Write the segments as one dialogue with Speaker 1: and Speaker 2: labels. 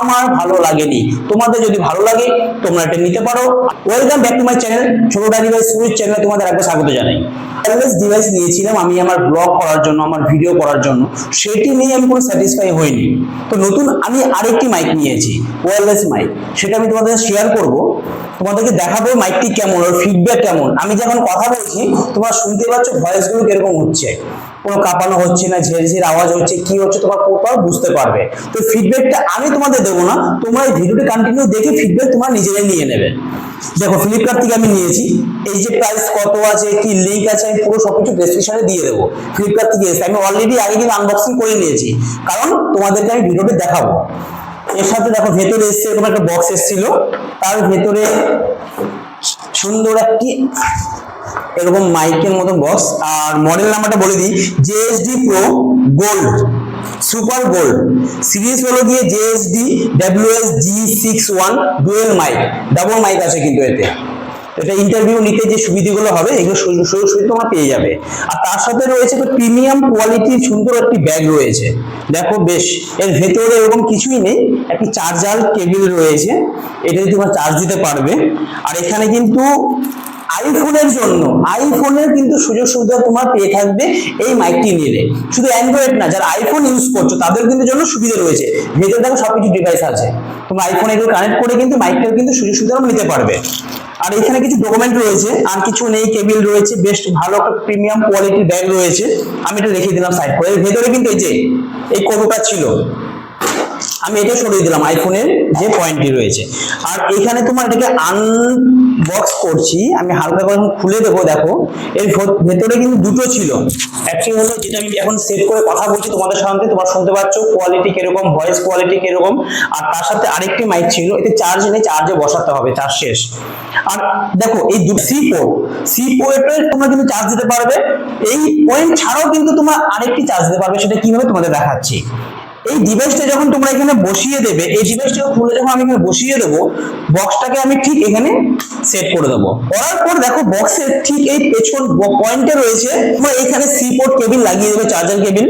Speaker 1: আমার ভালো লাগেনি। তোমাদের যদি ভালো লাগে তোমরা এটা নিতে পারো। Welcome back to my channel, ছোট ডিভাইস সুইচ চ্যানেলে তোমাদের একবার স্বাগত জানাই। ওয়্যারলেস ডিভাইস নিয়েছিলাম আমি আমার ব্লগ করার জন্য, আমার ভিডিও করার জন্য, সেটি নিয়ে আমি কোনো স্যাটিসফাই হইনি। তো নতুন আমি আরেকটি মাইক নিয়েছি, ওয়্যারলেস মাইক, সেটা আমি তোমাদের শেয়ার করব, তোমাদেরকে দেখাবো মাইকটি কেমন, ওর ফিডব্যাক কেমন। আমি যখন কথা বলছি তোমরা শুনতে পাচ্ছ ভয়েসগুলো কিরকম হচ্ছে, কোনো কাঁপানো হচ্ছে না, ঝেরঝের আওয়াজ হচ্ছে, কি হচ্ছে তোমার প্রপার বুঝতে পারবে। তো ফিডব্যাকটা আমি তোমাদের দেবো না, তোমরা এই ভিডিওটি কন্টিনিউ দেখে ফিডব্যাক তোমরা নিজেরাই নিয়ে নেবে। দেখো ফ্লিপকার্ট থেকে আমি নিয়েছি, এই যে প্রাইস কত আছে, কি লিঙ্ক আছে, আমি পুরো সবকিছু ডেসক্রিপশনে দিয়ে দেবো। ফ্লিপকার্ট থেকে এসে আমি অলরেডি আগে কিন্তু আনবক্সিং করে নিয়েছি, কারণ তোমাদেরকে আমি ভিডিওটি দেখাবো। এর সাথে দেখো ভেতরে এসছে এরকম একটা বক্স এসেছিল, তার ভেতরে সুন্দর একটি এরকম মাইকের মতো বক্স, আর মডেল নাম্বারটা বলে দিই, JSD pro gold super gold series হলো গিয়ে JSD WS G61 dual mic, double mic আছে কিন্তু এতে। এটা ইন্টারভিউ নিতে যে সুবিধাগুলো হবে এগুলো সুযোগ সুবিধা তোমরা পেয়ে যাবে। আর তার সাথে রয়েছে একটা প্রিমিয়াম কোয়ালিটির সুন্দর একটি ব্যাগ রয়েছে। দেখো বেশ, এর ভেতরে এরকম কিছুই নেই, একটি চার্জার কেবিল রয়েছে, এটা দিয়ে তোমরা চার্জ দিতে পারবে। আর এখানে কিন্তু আইফোনের জন্য, আইফোনের কিন্তু সুযোগ সুবিধা তোমার পেয়ে থাকবে এই মাইকটি নিলে। শুধু অ্যান্ড্রয়েড না, যারা আইফোন ইউজ করছো তাদের কিন্তু জন্য সুবিধা রয়েছে। ভেতরে দেখো সবকিছু ডিভাইস আছে, তোমরা আইফোন এগুলো কানেক্ট করে কিন্তু মাইকটার কিন্তু সুযোগ সুবিধা নিতে পারবে। আর এখানে কিছু ডকুমেন্ট রয়েছে, আর কিছু নেই, কেবিল রয়েছে, বেশ ভালো একটা প্রিমিয়াম কোয়ালিটির ব্যাগ রয়েছে। আমি এটা রেখে দিলাম সাইড করে। ভেতরে কিন্তু এই যে এই কৌটোটা ছিল, আমি এটা সরিয়ে দিলাম, আইফোনের যে পয়েন্টটি রয়েছে। আর এখানে তোমার এটাকে আনবক্স করছি, আমি হালকা করে খুলে দেবো। দেখো এর ভেতরে কিন্তু দুটো ছিল, একটি হলো যেটা আমি এখন সেট করে কথা বলছি তোমাদের সামনে, তোমরা শুনতে পাচ্ছ কোয়ালিটি কিরকম, ভয়েস কোয়ালিটি কিরকম। আর তার সাথে আরেকটি মাইক ছিল, এতে চার্জ নেই, চার্জে বসাতে হবে, চার্জ শেষ। আর দেখো এই দুটো সি পোর্টের তোমরা কিন্তু চার্জ দিতে পারবে। এই পয়েন্ট ছাড়াও কিন্তু তোমরা আরেকটি চার্জ দিতে পারবে, সেটা কিভাবে তোমাদের দেখাচ্ছি। এই ডিভাইসটা যখন তোমরা এখানে বসিয়ে দেবে, এই ডিভাইসটাকে খুলে যখন আমি এখানে বসিয়ে দেবো, বক্সটাকে আমি ঠিক এখানে সেট করে দেবো। করার পর দেখো বক্সের ঠিক এই পেছন পয়েন্টে রয়েছে, তোমরা এখানে সি পোর্ট কেবিল লাগিয়ে দেবে, চার্জার কেবিল।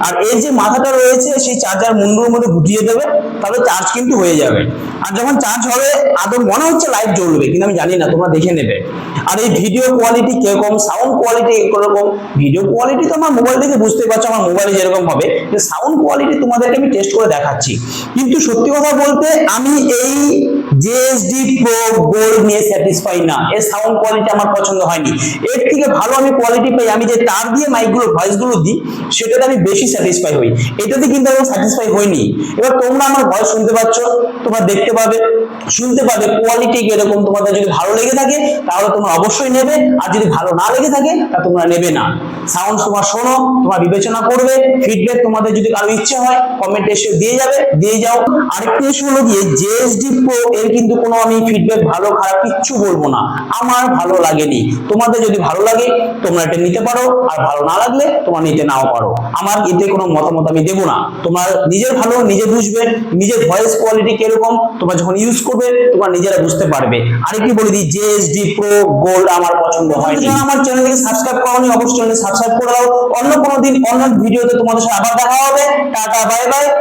Speaker 1: আর এর যে মাথাটা রয়েছে সেই চার্জার মুন্ডুর মধ্যে ঢুকিয়ে দেবে, তাহলে চার্জ কিন্তু হয়ে যাবে। আর যখন চার্জ হবে আদৌ মনে হচ্ছে লাইট জ্বলবে, কিন্তু আমি জানি না, তোমরা দেখে নেবে। আর এই ভিডিও কোয়ালিটি কিরকম, সাউন্ড কোয়ালিটি কিরকম, ভিডিও কোয়ালিটি তো আমার মোবাইল থেকে বুঝতে পারছো আমার মোবাইলে যেরকম হবে, যে সাউন্ড কোয়ালিটি তোমাদেরকে আমি টেস্ট করে দেখাচ্ছি। কিন্তু সত্যি কথা বলতে আমি এই জেএসডি প্রো গোল্ড নিয়ে স্যাটিসফাই না, এর সাউন্ড কোয়ালিটি আমার পছন্দ হয়নি। এর থেকে ভালো আমি কোয়ালিটি পাই, আমি যে তার দিয়ে মাইকগুলো ভয়েসগুলো দিই সেটাতে আমি বেশি স্যাটিসফাই হই, এটাতে কিন্তু আমি স্যাটিসফাই হইনি। এবার তোমরা আমার ভয়েস শুনতে পাচ্ছ, তোমরা দেখতে পাবে, শুনতে পাবে কোয়ালিটি কিরকম। তোমাদের যদি ভালো লেগে থাকে তাহলে তোমরা অবশ্যই নেবে, আর যদি ভালো না লেগে থাকে তা তোমরা নেবে না। সাউন্ড তোমার শোনো, তোমরা বিবেচনা করবে, ফিডব্যাক তোমাদের যদি কারো ইচ্ছে হয় কমেন্ট এসে দিয়ে যাও। আরেকটা ইস্যু হলো গিয়ে জেএসডি প্রো, এর কিন্তু কোনো আমি ফিডব্যাক ভালো খারাপ কিচ্ছু বলবো না, আমার ভালো লাগেনি। তোমাদের যদি ভালো লাগে তোমরা এটা নিতে পারো, আর ভালো না লাগলে তোমরা নিতে নাও পারো, আমার এতে কোনো মতামত আমি দেবো না। তোমার নিজের ভালো নিজে বুঝবে, নিজের ভয়েস কোয়ালিটি কিরকম তোমরা যখন ইউজ করবে তোমরা নিজেরা বুঝতে পারবে। আরেকটি বলে দিই, জেএসডি প্রো গোল্ড আমার পছন্দ হয়নি। আমার চ্যানেলকে সাবস্ক্রাইব করোনি, অবশ্যই চ্যানেলকে সাবস্ক্রাইব করে দাও। অন্য কোনো দিন অন্য ভিডিওতে তোমাদের সাথে আবার দেখা হবে। Tata, bye bye.